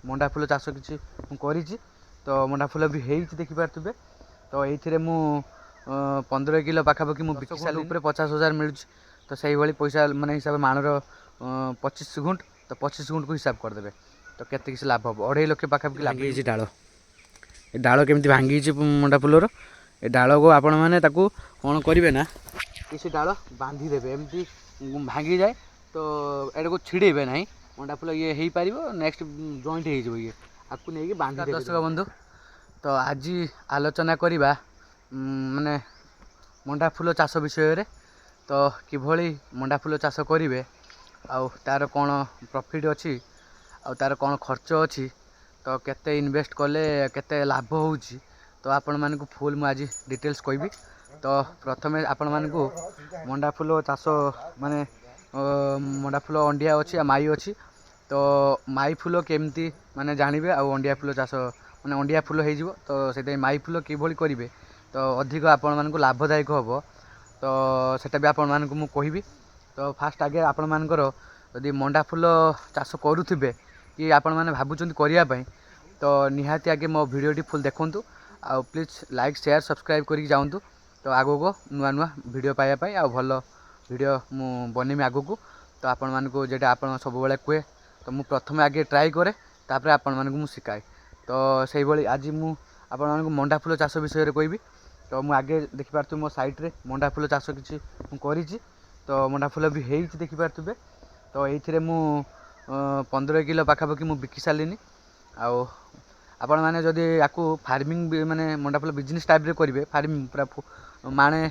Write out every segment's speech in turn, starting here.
मंडा full चाष किसी करी तो मंडा फुल भी होती देखिपे तो ये मु 15 किलो पाखापाखि मुझे बिकी सारे ऊपर 50,000 मिलूँ तो से भाई पैसा माने हिसाब माणर 25 गुंठ तो 25 गुंठ को हिसाब करदे तो केते किसी लाभ हम 2.5 लाख पाखापाखि लाभ होगी डाल डाल केमती भांगी मंडा फुलर ए डाल को आपण मैंने कौन करेंगे ना किसी डाल बांधीदे एमती भांगी जाए तो एटा को छिड़ेबे ना मंडा फुल ये हो पार नेक्स्ट जॉइंट हो ये आपको नहीं बांधी दर्शक बंधु तो आज आलोचना करवा माने मंडा फुल चाष विषय तो किभली मंडा फुल चाष करेंगे आउ तार कौन प्रॉफिट अच्छी आउ तार कौन खर्च अच्छी तो केते इन्वेस्ट कले केते लाभ होउची तो आपण मानकु फुल मु आज डिटेल्स कहबी तो प्रथमे आपण मानकु मंडा फुल चाष माने मंडा फुल अंडिया अच्छी माई अच्छी तो माई फुल केमती माने जानवे आ अंडिया फुल चाष माने अंडिया फुल हो तो से माई फुल किभली करेंगे तो अधिक आपण मानकु लाभदायक हम तो सेटा भी आपण मानकु मु कहबी तो फास्ट आगे आपण मानकर यदि मंडा फुल चाष करुथिबे कि आपण माने भाबुचंती करिया पई तो निहाती आगे मो वीडियोटी फुल देखंतु आ प्लीज लाइक शेयर सब्सक्राइब करके जाऊँ तो आगो को नुआ नुआ वीडियो पाइबापी आ भल वीडियो मु बनेमी आगो को तो आपण मानकु जेटा आपण सब बेले कहे तो मु प्रथम आगे ट्राई करे तापर आपण मानकु मु शिखाए तो से भाई आज मु आपण मानकु मंडा फुल चाष विषय कहबी तो मु आगे देखिपारथु मो साइड रे मंडा फुल चाष किछि करी तो मंडा फुल भी होती देखिपारे तो ये मु 15 किलो पाखापाखि मु बिकी सारे आउ आपण मैंने जदि आपको फार्मिंग माने मंडा फुल बिजनेस टाइप रे करेंगे फार्मिंग पूरा माणे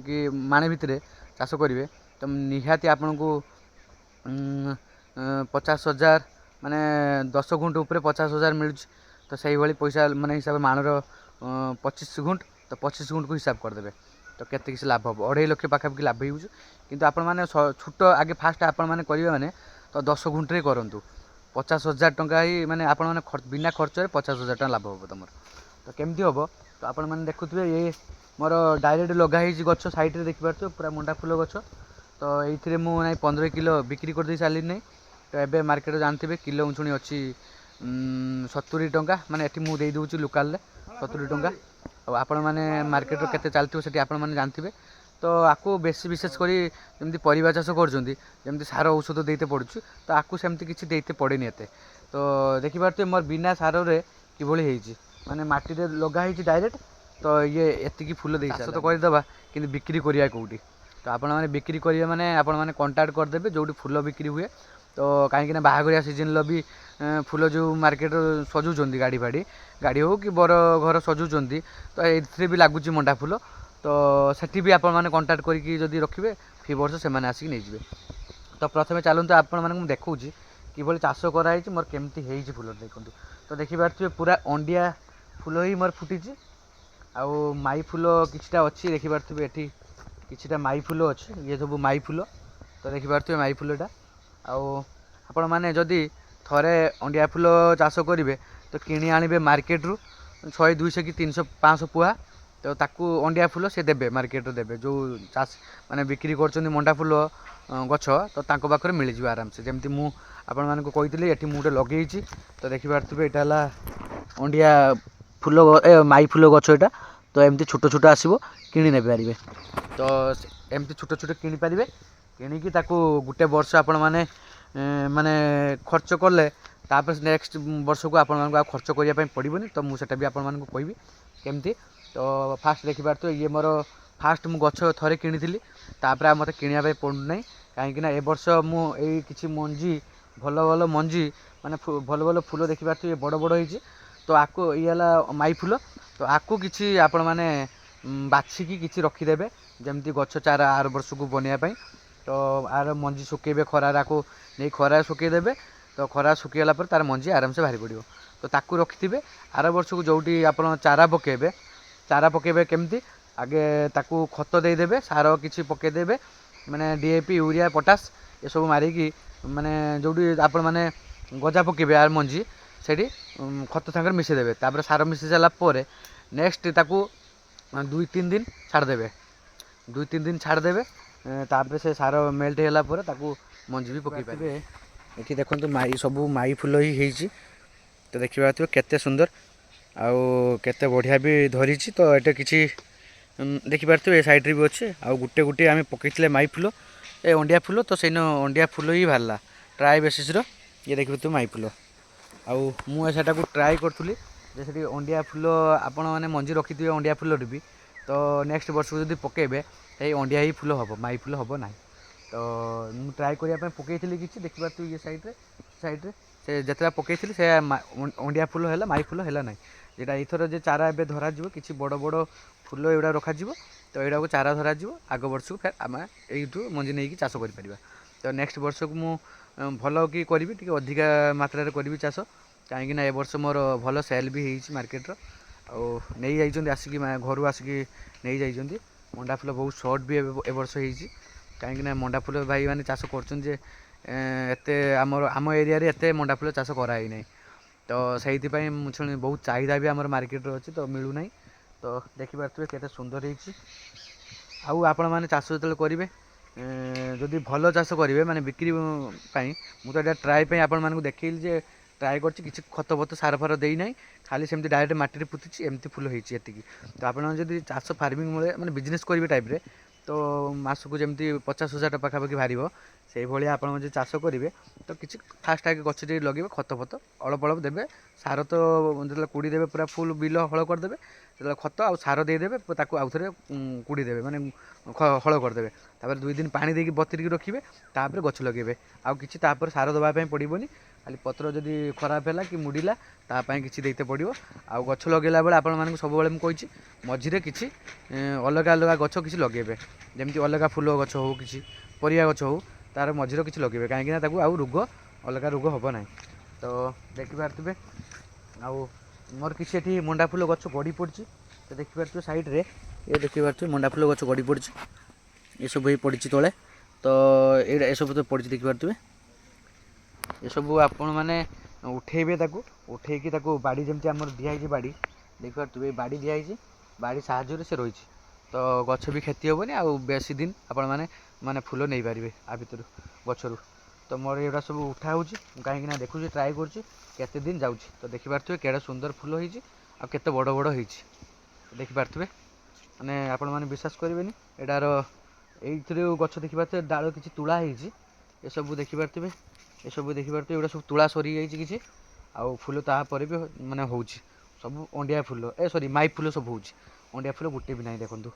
कि माणे भितर चाष करेंगे तो निहाती आपन को 50,000 माने 10 गुंठ ऊपर 50,000 मिलूँ तो से भाई पैसा माने हिसाब माणर 25 गुंठ तो 25 गुंठ को हिसाब करदे तो केते किसी लाभ हम 2.5 लाख पाखापाखि लाभ हो किंतु आपण मैंने छोट आगे फास्ट आपण मैंने करेंगे माने तो 10 गुंठ रे करंतु 50,000 टंका ही माने आपण मैंने बिना खर्च 50,000 टका लाभ हम तुम तो केमती हम तो आपण मैंने देखुए ये मोर डायरेक्ट लगाई गच साइड रे देखिपार पूरा मंडा फुल गच तो ये मुझे 15 किलो बिक्री कर दे सारी नहीं तो एबे मार्केट जानते किलो उछुणी अच्छी 70 टंका माने एठी मु दे दूची लोकल 70 टंका और आपण मैंने मार्केट केते चलती से आपण मैंने जानते तो आपको बेसी विशेष करी जमती परिवा चाष करमती सार औषध देते पड़ू तो आपको सेमती किसी देते पड़ेनि एते तो देखिपारे मोर बिना सार रे किभली होईची माने माटी रे लगा डायरेक्ट तो ये एतिकी फुल दे तो करदेबा कि बिक्री करिया कोठी तो आपण मैंने बिक्री करिया माने आपण मैंने कांटेक्ट करदेबे जोटी फुल बिक्री हुए तो कहीं बाहाघरिया सीजन भी फुल जो मार्केट सजुचंदी गाड़ी फाड़ी गाड़ी हो कि बर घर सजुचंदी तो ये भी लगुच मंडा फुल तो सेठी भी आपण मैंने कांटेक्ट करके जदि रखिए फी वर्ष से आसिक नहीं तो प्रथम चलते आपण मैंने देखा कि चाष कराई मोर केमती होती फुल देखूँ तो देखिपारे पूरा अंडिया फुल ही मोर फुटी आउ माई फुल किछटा अच्छी देखिपारे एठी किछटा माई फुल अच्छी ये सब माई फुल तो देखिपारे माई फुलटा आउ आपण मैंने जदि थरे अंडिया फुल चाष करेंगे तो किणी आनिबे मार्केट रू 100-200 कि 300-500 पुआ तो ताकू अंडिया फुल से देबे मार्केट देबे जो चाष माने बिक्री करछन मंडा फुल गछ तो तांको पाखरे मिल जिवो आराम से जेमती मु आपण मानको कहितली एठी मुटे लगेइछि तो देखि पारथुबे एटा हला अंडिया फुल माई फुल गछ एटा तो एमती छोट छोट आसीबो किणी ने पारिबे तो एमती छोट छोट किणी पारिबे किणी की ताकू गुटे वर्ष आपण माने माने खर्च कले तापर नेक्स्ट वर्ष को आपण मानको खर्च करिया पई पड़िबोनी तो मु सेटा भी आपण मानको कहबी केमती तो फास्ट देखिपार तो ये मोर फास्ट मु गछ थरे किଣିଥିଲି तापर मते किनिया पई पड़ु नै काहेकि ना ए वर्ष मु एई किछि मंजी भल भल मंजी माने भल भल फूल देखिपार तो ये बड़ बड़ होइछि तो आको ये हला माई फूल तो आको किछि आपण माने बाछिकी किछि रखी देबे जेमती गछ चारा आर वर्ष को बनिया पई तो आर मंजी सुकेबे खरार आको नहीं खरा सुके देबे तो खरा सुखीगला पर तार मंजी आराम से बाहरी पड़ो तो ताकू रखिथे आर वर्ष को जोटी आप चारा पकेबे केमती आगे ताकू खत देदेबे सार किछि पकेदेबे माने डीएपी यूरिया पोटास ये सब मारिकी माने जोटी आपण माने गजा पकेबे आर मंजी सेठी खत सागर मिसेई देबे तापर सार मिसेई साला परे नेक्स्ट ताकू 2-3 दिन छाड़ देबे 2-3 दिन छाड़ देबे तापर से सार मेल्ट होला परे ताकू मंजी भी पकेई पारे एठी देखंतु माई सब माई फुल ही हेइची ଦେଖିପାରୁଥିବେ କେତେ ସୁନ୍ଦର ଆଉ କେତେ ବଢ଼ିଆ ବି ଧରିଛି। ତ ଏଇଟା କିଛି ଦେଖିପାରୁଥିବେ ଏ ସାଇଡ଼୍ରେ ବି ଅଛି। ଆଉ ଗୋଟେ ଗୋଟେ ଆମେ ପକେଇଥିଲେ ମାଇ ଫୁଲ ଏ ଅଣ୍ଡିଆ ଫୁଲ, ତ ସେଇନ ଅଣ୍ଡିଆ ଫୁଲ ହିଁ ବାହାରିଲା ଟ୍ରାଏ ବେସିସ୍ର। ଇଏ ଦେଖିପାରୁଥିବେ ମାଇ ଫୁଲ। ଆଉ ମୁଁ ସେଟାକୁ ଟ୍ରାଏ କରୁଥିଲି ଯେ ସେଠି ଅଣ୍ଡିଆ ଫୁଲ ଆପଣମାନେ ମଞ୍ଜି ରଖିଥିବେ ଅଣ୍ଡିଆ ଫୁଲରୁ ବି, ତ ନେକ୍ସଟ ବର୍ଷକୁ ଯଦି ପକାଇବେ ଏଇ ଅଣ୍ଡିଆ ହିଁ ଫୁଲ ହେବ, ମାଇ ଫୁଲ ହେବ ନାହିଁ। ତ ମୁଁ ଟ୍ରାଏ କରିବା ପାଇଁ ପକାଇଥିଲି କିଛି, ଦେଖିପାରୁଥିବେ ଇଏ ସାଇଡ଼୍ରେ ସେ ଯେତେଟା ପକାଇଥିଲି ସେ ଅଣ୍ଡିଆ ଫୁଲ ହେଲା, ମାଇ ଫୁଲ ହେଲା ନାହିଁ। ଯେଟା ଏଇଥର ଯେ ଚାରା ଏବେ ଧରାଯିବ କିଛି ବଡ଼ ବଡ଼ ଫୁଲ ଏଗୁଡ଼ା ରଖାଯିବ, ତ ଏଇଟାକୁ ଚାରା ଧରାଯିବ। ଆଗ ବର୍ଷକୁ ଫେର୍ ଆମେ ଏଇଠୁ ମଞ୍ଜି ନେଇକି ଚାଷ କରିପାରିବା। ତ ନେକ୍ସଟ ବର୍ଷକୁ ମୁଁ ଭଲ କି କରିବି, ଟିକେ ଅଧିକା ମାତ୍ରାରେ କରିବି ଚାଷ, କାହିଁକିନା ଏ ବର୍ଷ ମୋର ଭଲ ସେଲ୍ ବି ହେଇଛି ମାର୍କେଟର। ଆଉ ନେଇଯାଇଛନ୍ତି ଆସିକି ଘରୁ ଆସିକି ନେଇଯାଇଛନ୍ତି। ମଣ୍ଡା ଫୁଲ ବହୁତ ସର୍ଟ ବି ଏ ବର୍ଷ ହେଇଛି, କାହିଁକିନା ମଣ୍ଡା ଫୁଲ ଭାଇମାନେ ଚାଷ କରୁଛନ୍ତି ଯେ ଏତେ ଆମ ଏରିଆରେ ଏତେ ମଣ୍ଡା ଫୁଲ ଚାଷ କରାହେଇନାହିଁ। ତ ସେଇଥିପାଇଁ ମୁଁ ଶୁଣି ବହୁତ ଚାହିଦା ବି ଆମର ମାର୍କେଟରେ ଅଛି, ତ ମିଳୁନାହିଁ। ତ ଦେଖିପାରୁଥିବେ କେତେ ସୁନ୍ଦର ହେଇଛି। ଆଉ ଆପଣମାନେ ଚାଷ ଯେତେବେଳେ କରିବେ ଯଦି ଭଲ ଚାଷ କରିବେ ମାନେ ବିକ୍ରି ପାଇଁ, ମୁଁ ତ ଏଇଟା ଟ୍ରାଏ ପାଇଁ ଆପଣମାନଙ୍କୁ ଦେଖେଇଲି ଯେ ଟ୍ରାଏ କରିଛି, କିଛି ଖତ ଫତ ସାର ଫାର ଦେଇନାହିଁ, ଖାଲି ସେମିତି ଡାଇରେକ୍ଟ ମାଟିରେ ପୋତିଛି, ଏମିତି ଫୁଲ ହେଇଛି ଏତିକି। ତ ଆପଣ ଯଦି ଚାଷ ଫାର୍ମିଂ ଭଳିଆ ମାନେ ବିଜନେସ୍ କରିବେ ଟାଇପ୍ରେ, ତ ମାସକୁ ଯେମିତି 50,000 ଟଙ୍କା ପାଖାପାଖି ବାହାରିବ, ସେଇଭଳିଆ ଆପଣ ଯଦି ଚାଷ କରିବେ ତ କିଛି ଫାଷ୍ଟ ଆଗେ ଗଛ ଟିକେ ଲଗେଇବେ, ଖତ ଫତ ଅଳ୍ପ ଅଳ୍ପ ଦେବେ। ସାର ତ ଯେତେବେଳେ କୁଡ଼ି ଦେବେ ପୁରା ଫୁଲ୍ ବିଲ ହଳ କରିଦେବେ, ଯେତେବେଳେ ଖତ ଆଉ ସାର ଦେଇଦେବେ, ତାକୁ ଆଉଥରେ କୁଡ଼ି ଦେବେ ମାନେ ହଳ କରିଦେବେ। ତାପରେ 2 ଦିନ ପାଣି ଦେଇକି ବତୁରିକି ରଖିବେ, ତାପରେ ଗଛ ଲଗେଇବେ। ଆଉ କିଛି ତାପରେ ସାର ଦେବା ପାଇଁ ପଡ଼ିବନି, ଖାଲି ପତ୍ର ଯଦି ଖରାପ ହେଲା କି ମୁଡ଼ିଲା ତା ପାଇଁ କିଛି ଦେଇତେ ପଡ଼ିବ। ଆଉ ଗଛ ଲଗାଇଲା ବେଳେ ଆପଣମାନଙ୍କୁ ସବୁବେଳେ ମୁଁ କହିଛି ମଝିରେ କିଛି ଅଲଗା ଅଲଗା ଗଛ କିଛି ଲଗାଇବେ, ଯେମିତି ଅଲଗା ଫୁଲ ଗଛ ହେଉ, କିଛି ପରିବା ଗଛ ହେଉ, ତା'ର ମଝିରେ କିଛି ଲଗାଇବେ, କାହିଁକିନା ତାକୁ ଆଉ ଅଲଗା ରୋଗ ହେବ ନାହିଁ। ତ ଦେଖିପାରୁଥିବେ ଆଉ ମୋର କିଛି ଏଠି ମଣ୍ଡା ଫୁଲ ଗଛ ଗଡ଼ି ପଡ଼ିଛି। ତ ଦେଖିପାରୁଥିବେ ସାଇଡ଼୍ରେ ଦେଖିପାରୁଥିବେ ମଣ୍ଡା ଫୁଲ ଗଛ ଗଡ଼ି ପଡ଼ିଛି, ଏସବୁ ହେଇ ପଡ଼ିଛି ତଳେ। ତ ଏଇଟା ଏସବୁ ତ ପଡ଼ିଛି ଦେଖିପାରୁଥିବେ। ଏସବୁ ଆପଣମାନେ ଉଠେଇବେ, ତାକୁ ଉଠେଇକି ତାକୁ ବାଡ଼ି ଯେମିତି ଆମର ଦିଆହେଇଛି ବାଡ଼ି ଦେଖିପାରୁଥିବେ, ବାଡ଼ି ଦିଆହେଇଛି, ବାଡ଼ି ସାହାଯ୍ୟରେ ସେ ରହିଛି। ତ ଗଛ ବି କ୍ଷତି ହେବନି, ଆଉ ବେଶୀ ଦିନ ଆପଣମାନେ ଫୁଲ ନେଇପାରିବେ ଆ ଭିତରୁ ଗଛରୁ। ତ ମୋର ଏଗୁଡ଼ା ସବୁ ଉଠା ହେଉଛି, ମୁଁ କାହିଁକିନା ଦେଖୁଛି ଟ୍ରାଏ କରୁଛି କେତେ ଦିନ ଯାଉଛି। ତ ଦେଖିପାରୁଥିବେ କେଡ଼େ ସୁନ୍ଦର ଫୁଲ ହେଇଛି ଆଉ କେତେ ବଡ଼ ବଡ଼ ହେଇଛି ଦେଖିପାରୁଥିବେ। ମାନେ ଆପଣମାନେ ବିଶ୍ୱାସ କରିବେନି, ଏଇଟାର ଏଇଥିରୁ ଗଛ ଦେଖିପାରୁଥିବେ ଡାଳ କିଛି ତୁଳା ହେଇଛି, ଏସବୁ ଦେଖିପାରୁଥିବେ ଏଗୁଡ଼ା ସବୁ ତୁଳା ସରିଯାଇଛି କିଛି, ଆଉ ଫୁଲ ତାପରେ ବି ମାନେ ହେଉଛି ସବୁ ଅଣ୍ଡିଆ ଫୁଲ ମାଇ ଫୁଲ ସବୁ ହେଉଛି, ଅଣ୍ଡିଆ ଫୁଲ ଗୋଟେ ବି ନାହିଁ ଦେଖନ୍ତୁ।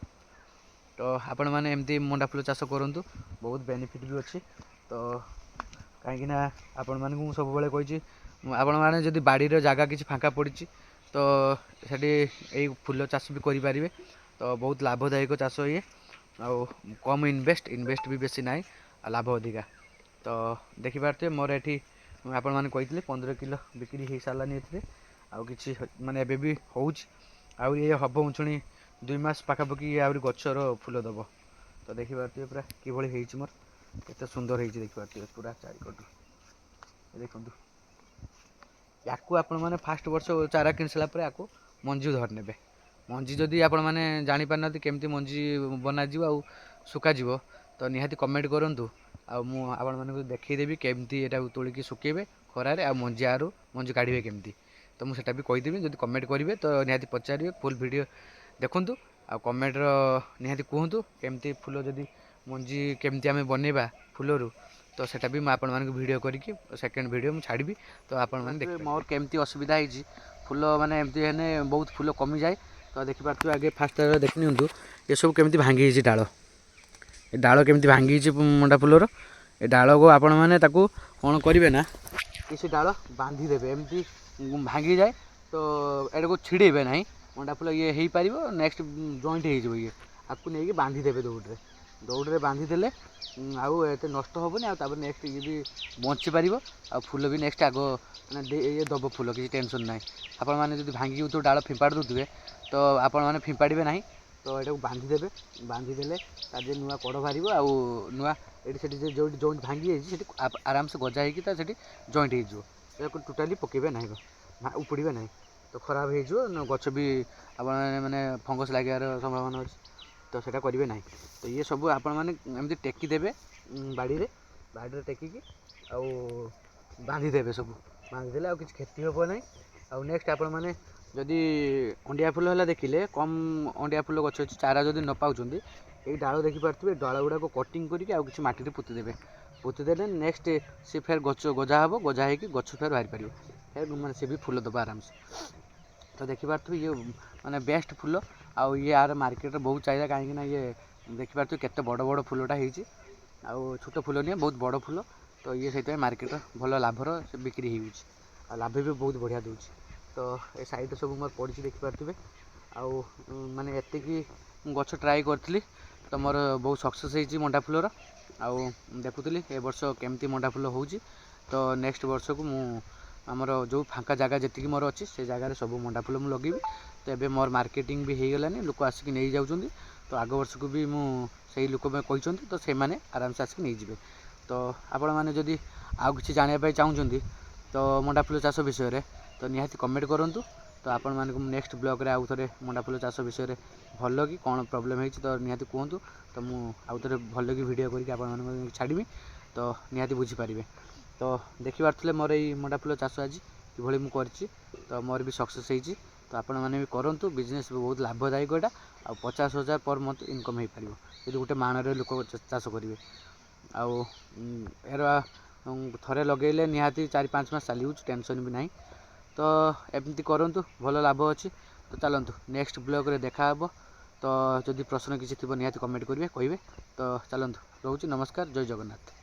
ତ ଆପଣମାନେ ଏମିତି ମଣ୍ଡା ଫୁଲ ଚାଷ କରନ୍ତୁ, ବହୁତ ବେନିଫିଟ୍ ବି ଅଛି। ତ କାହିଁକିନା ଆପଣମାନଙ୍କୁ ମୁଁ ସବୁବେଳେ କହିଛି, ଆପଣମାନେ ଯଦି ବାଡ଼ିର ଜାଗା କିଛି ଫାଙ୍କା ପଡ଼ିଛି ତ ସେଠି ଏଇ ଫୁଲ ଚାଷ ବି କରିପାରିବେ। ତ ବହୁତ ଲାଭଦାୟକ ଚାଷ ଇଏ, ଆଉ କମ୍ ଇନଭେଷ୍ଟ ବି ବେଶୀ ନାହିଁ, ଆଉ ଲାଭ ଅଧିକା। ତ ଦେଖିପାରୁଥିବେ ମୋର ଏଠି ଆପଣମାନେ କହିଥିଲେ 15 କିଲୋ ବିକ୍ରି ହେଇସାରିଲାନି ଏଥିରେ, ଆଉ କିଛି ମାନେ ଏବେ ବି ହେଉଛି, ଆଉ ଇଏ ହେବ ଉଁଚୁଣି 2 ମାସ ପାଖାପାଖି ଆହୁରି ଗଛର ଫୁଲ ଦେବ। ତ ଦେଖିପାରୁଥିବେ ପୁରା କିଭଳି ହେଇଛି ମୋର, କେତେ ସୁନ୍ଦର ହେଇଛି ଦେଖିପାରୁଥିବେ ପୁରା ଚାରିକଟୁ। ଦେଖନ୍ତୁ ୟାକୁ ଆପଣମାନେ ଫାଷ୍ଟ ବର୍ଷ ଚାରା କିଣି ସାରିଲା ପରେ ୟାକୁ ମଞ୍ଜି ଧରି ନେବେ। ମଞ୍ଜି ଯଦି ଆପଣମାନେ ଜାଣିପାରୁନାହାନ୍ତି କେମିତି ମଞ୍ଜି ବନାଯିବ ଆଉ ଶୁକାଯିବ, ତ ନିହାତି କମେଣ୍ଟ କରନ୍ତୁ, ଆଉ ମୁଁ ଆପଣମାନଙ୍କୁ ଦେଖେଇଦେବି କେମିତି ଏଟାକୁ ତୋଳିକି ଶୁକେଇବେ ଖରାରେ, ଆଉ ମଞ୍ଜି କାଢ଼ିବେ କେମିତି। ତ ମୁଁ ସେଇଟା ବି କହିଦେବି, ଯଦି କମେଣ୍ଟ କରିବେ ତ ନିହାତି ପଚାରିବେ, ଫୁଲ୍ ଭିଡ଼ିଓ ଦେଖନ୍ତୁ, ଆଉ କମେଣ୍ଟର ନିହାତି କୁହନ୍ତୁ କେମିତି ଫୁଲ ଯଦି ମଞ୍ଜି କେମିତି ଆମେ ବନେଇବା ଫୁଲରୁ, ତ ସେଇଟା ବି ମୁଁ ଆପଣମାନଙ୍କୁ ଭିଡ଼ିଓ କରିକି ସେକେଣ୍ଡ ଭିଡ଼ିଓ ମୁଁ ଛାଡ଼ିବି। ତ ଆପଣମାନେ ଦେଖିବେ ମୋର କେମିତି ଅସୁବିଧା ହେଇଛି, ଫୁଲ ମାନେ ଏମିତି ହେଲେ ବହୁତ ଫୁଲ କମିଯାଏ। ତ ଦେଖିପାରୁଥିବେ ଆଗେ ଫାଷ୍ଟ ଦେଖି ନିଅନ୍ତୁ ଏସବୁ କେମିତି ଭାଙ୍ଗି ହେଇଛି ଡାଳ, ଏ ଡାଳ କେମିତି ଭାଙ୍ଗି ହେଇଛି ମଣ୍ଡା ଫୁଲର। ଏ ଡାଳକୁ ଆପଣମାନେ ତାକୁ କ'ଣ କରିବେ ନା, କିଛି ଡାଳ ବାନ୍ଧିଦେବେ, ଏମିତି ଭାଙ୍ଗିଯାଏ ତ ଏଟାକୁ ଛିଡ଼େଇବେ ନାହିଁ, ମଣ୍ଡା ଫୁଲ ଇଏ ହେଇପାରିବ, ନେକ୍ସଟ ଜଏଣ୍ଟ ହେଇଯିବ, ଆକୁ ନେଇକି ବାନ୍ଧିଦେବେ ଦଉଡ଼ିରେ ବାନ୍ଧିଦେଲେ ଆଉ ଏତେ ନଷ୍ଟ ହେବନି, ଆଉ ତାପରେ ନେକ୍ସଟ ଇଏ ବି ବଞ୍ଚିପାରିବ, ଆଉ ଫୁଲ ବି ନେକ୍ସଟ ଆଗ ମାନେ ଇଏ ଦେବ ଫୁଲ, କିଛି ଟେନସନ୍ ନାହିଁ। ଆପଣମାନେ ଯଦି ଭାଙ୍ଗିକି ଯେଉଁ ଡାଳ ଫିମ୍ପାଡ଼ି ଦେଉଥିବେ ତ ଆପଣମାନେ ଫିମ୍ପାଡ଼ିବେ ନାହିଁ, ତ ଏଟାକୁ ବାନ୍ଧିଦେଲେ ତା ଦେହରେ ନୂଆ କଢ଼ ବାହାରିବ, ଆଉ ନୂଆ ସେଠି ଯେଉଁଠି ଭାଙ୍ଗି ଯାଇଛି ସେଠି ଆରାମସେ ଗଜା ହେଇକି ତା ସେଠି ଜଏଣ୍ଟ ହେଇଯିବ। ଏହାକୁ ଟୋଟାଲି ପକାଇବେ ନାହିଁ, ଉପୁଡ଼ିବେ ନାହିଁ, ତ ଖରାପ ହେଇଯିବ, ଗଛ ବି ଆପଣମାନେ ଫଙ୍ଗସ୍ ଲାଗିବାର ସମ୍ଭାବନା ଅଛି, ତ ସେଇଟା କରିବେ ନାହିଁ। ତ ଇଏ ସବୁ ଆପଣମାନେ ଏମିତି ଟେକି ଦେବେ ବାଡ଼ିରେ ଟେକିକି ଆଉ ବାନ୍ଧିଦେବେ, ସବୁ ବାନ୍ଧିଦେଲେ ଆଉ କିଛି କ୍ଷତି ହେବ ନାହିଁ। ଆଉ ନେକ୍ସଟ ଆପଣମାନେ ଯଦି ଅଣ୍ଡିଆ ଫୁଲ ହେଲା ଦେଖିଲେ କମ୍ ଅଣ୍ଡିଆ ଫୁଲ ଗଛ ଅଛି ଚାରା ଯଦି ନ ପାଉଛନ୍ତି ଏଇ ଡାଳ ଦେଖିପାରୁଥିବେ ଡାଳ ଗୁଡ଼ାକ କଟିଂ କରିକି ଆଉ କିଛି ମାଟିରେ ପୋତି ଦେଲେ ନେକ୍ସଟ ସେ ଫେର ଗଛ ଗଜା ହେବ ଗଜା ହେଇକି ଗଛ ଫେର ବାହାରି ପାରିବ ମାନେ ସେ ବି ଫୁଲ ଦେବ ଆରାମସେ। ତ ଦେଖିପାରୁଥିବେ ଇଏ ମାନେ ବେଷ୍ଟ ଫୁଲ ଆଉ ଇଏ ଆର ମାର୍କେଟରେ ବହୁତ ଚାହିଦା କାହିଁକିନା ଇଏ ଦେଖିପାରୁଥିବେ କେତେ ବଡ଼ ବଡ଼ ଫୁଲଟା ହେଇଛି ଆଉ ଛୋଟ ଫୁଲ ନୁହେଁ ବହୁତ ବଡ଼ ଫୁଲ। ତ ଇଏ ସେଇଥିପାଇଁ ମାର୍କେଟର ଭଲ ଲାଭର ସେ ବିକ୍ରି ହେଇଯାଉଛି ଆଉ ଲାଭ ବି ବହୁତ ବଢ଼ିଆ ଦେଉଛି। ତ ଏ ସାଇଡ଼୍ରେ ସବୁ ମୋର ପଡ଼ିଛି ଦେଖିପାରୁଥିବେ ଆଉ ମାନେ ଏତିକି ମୁଁ ଗଛ ଟ୍ରାଏ କରିଥିଲି ତ ମୋର ବହୁତ ସକ୍ସେସ୍ ହେଇଛି ମଣ୍ଡା ଫୁଲର। ଆଉ ଦେଖୁଥିଲି ଏ ବର୍ଷ କେମିତି ମଣ୍ଡା ଫୁଲ ହେଉଛି ତ ନେକ୍ସଟ ବର୍ଷକୁ ମୁଁ ଆମର ଯେଉଁ ଫାଙ୍କା ଜାଗା ଯେତିକି ମୋର ଅଛି ସେ ଜାଗାରେ ସବୁ ମଣ୍ଡା ଫୁଲ ମୁଁ ଲଗେଇବି। ତ ଏବେ ମୋର ମାର୍କେଟିଂ ବି ହେଇଗଲାନି ଲୋକ ଆସିକି ନେଇଯାଉଛନ୍ତି। ତ ଆଗ ବର୍ଷକୁ ବି ମୁଁ ସେଇ ଲୋକ କହିଛନ୍ତି ତ ସେମାନେ ଆରାମସେ ଆସିକି ନେଇଯିବେ। ତ ଆପଣମାନେ ଯଦି ଆଉ କିଛି ଜାଣିବା ପାଇଁ ଚାହୁଁଛନ୍ତି ତ ମଣ୍ଡା ଫୁଲ ଚାଷ ବିଷୟରେ ତ ନିହାତି କମେଣ୍ଟ କରନ୍ତୁ। ତ ଆପଣମାନଙ୍କୁ ମୁଁ ନେକ୍ସଟ ବ୍ଲଗ୍ରେ ଆଉ ଥରେ ମଣ୍ଡା ଫୁଲ ଚାଷ ବିଷୟରେ ଭଲ କି କ'ଣ ପ୍ରୋବ୍ଲେମ୍ ହେଇଛି ତ ନିହାତି କୁହନ୍ତୁ। ତ ମୁଁ ଆଉ ଥରେ ଭଲ କି ଭିଡ଼ିଓ କରିକି ଆପଣମାନଙ୍କୁ ଛାଡ଼ିବି ତ ନିହାତି ବୁଝିପାରିବେ। ତ ଦେଖିପାରୁଥିଲେ ମୋର ଏଇ ମଣ୍ଡା ଫୁଲ ଚାଷ ଆଜି କିଭଳି ମୁଁ କରିଛି ତ ମୋର ବି ସକ୍ସେସ୍ ହେଇଛି। ତ ଆପଣମାନେ ବି କରନ୍ତୁ ବିଜନେସ୍ ବି ବହୁତ ଲାଭଦାୟକ ଏଇଟା ଆଉ 50,000 ପର୍ ମନ୍ଥ ଇନକମ୍ ହେଇପାରିବ ଯଦି ଗୋଟେ ମାଣରେ ଲୋକ ଚାଷ କରିବେ। ଆଉ ଏର ଥରେ ଲଗେଇଲେ ନିହାତି 4-5 ମାସ ଚାଲିଯାଉଛି ଟେନସନ୍ ବି ନାହିଁ। ତ ଏମିତି କରନ୍ତୁ ଭଲ ଲାଭ ଅଛି। ତ ଚାଲନ୍ତୁ ନେକ୍ସଟ ବ୍ଲଗ୍ରେ ଦେଖାହେବ। ତ ଯଦି ପ୍ରଶ୍ନ କିଛି ଥିବ ନିହାତି କମେଣ୍ଟ କରିବେ କହିବେ। ତ ଚାଲନ୍ତୁ ରହୁଛି ନମସ୍କାର ଜୟ ଜଗନ୍ନାଥ।